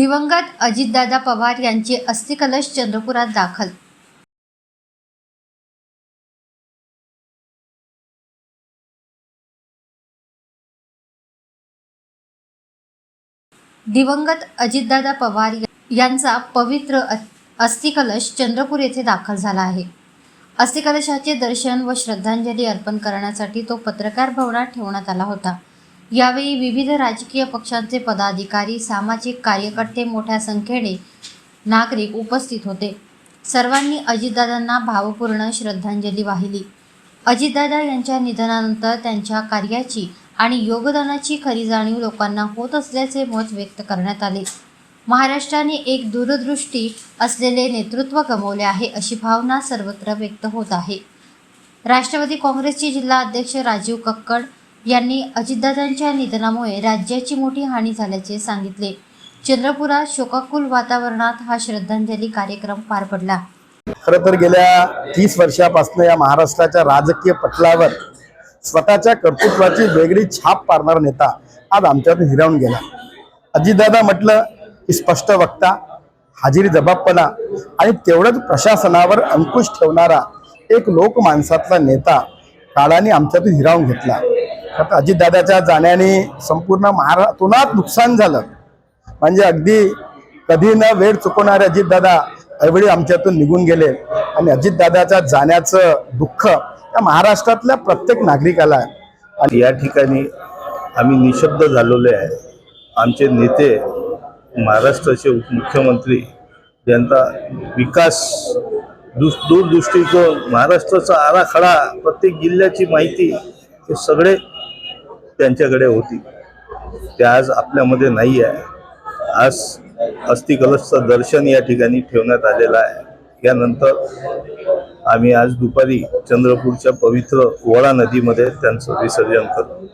दिवंगत अजितदादा पवार यांचे अस्थिकलश चंद्रपुरात दाखल। दिवंगत अजितदादा पवार यांचा पवित्र अस्थिकलश चंद्रपूर येथे दाखल झाला आहे। अस्थिकलशाचे दर्शन व श्रद्धांजली अर्पण करण्यासाठी तो पत्रकार भवनात ठेवण्यात आला होता। यावेळी विविध राजकीय पक्षांचे पदाधिकारी, सामाजिक कार्यकर्ते, मोठ्या संख्येने नागरिक उपस्थित होते। सर्वांनी अजितदादांना भावपूर्ण श्रद्धांजली वाहिली। अजितदादा यांच्या निधनानंतर त्यांच्या कार्याची आणि योगदानाची खरी जाणीव लोकांना होत असल्याचे मत व्यक्त करण्यात आले। महाराष्ट्राने एक दूरदृष्टी असलेले नेतृत्व गमावले आहे, अशी भावना सर्वत्र व्यक्त होत आहे। राष्ट्रवादी काँग्रेसचे जिल्हा अध्यक्ष राजीव कक्कड यांनी अजितदादांच्या निधनामुळे राज्याची मोठी हानी झाल्याचे सांगितले। चंद्रपुरात शोकाकुल वातावरणात हा श्रद्धांजली कार्यक्रम पार पडला। खरं तर गेल्या 30 वर्षापासून या महाराष्ट्राच्या राजकीय पटलावर स्वतःच्या कर्तृत्वाची वेगळी छाप पाडणारा नेता आज आमच्यातून हिरावून गेला। अजितदादा म्हटलं की स्पष्ट वक्ता, हाजिरी जबाबपणा आणि तेवढंच प्रशासनावर अंकुश ठेवणारा एक लोकमानसातला नेता काळाने आमच्यातून हिरावून घेतला। आता अजितदादाच्या जाण्याने संपूर्ण महाराष्ट्रात नुकसान झालं। म्हणजे अगदी कधी न वेळ चुकवणारे अजितदादा ऐवळी आमच्यातून निघून गेले आणि अजितदादाच्या जाण्याचं दुःख या महाराष्ट्रातल्या प्रत्येक नागरिकाला आहे। आणि या ठिकाणी आम्ही निशब्द झालेले आहे। आमचे नेते, महाराष्ट्राचे उपमुख्यमंत्री, ज्यांचा विकास दूरदृष्टीकोन, महाराष्ट्राचा आराखडा, प्रत्येक जिल्ह्याची माहिती, हे सगळे त्यांच्याकडे होती, ते आज आपल्यामध्ये नाही आहे। आज अस्थिकलशचं दर्शन या ठिकाणी ठेवण्यात आलेलं आहे। यानंतर आम्ही आज दुपारी चंद्रपूरच्या पवित्र वळा नदीमध्ये त्यांचं विसर्जन करू।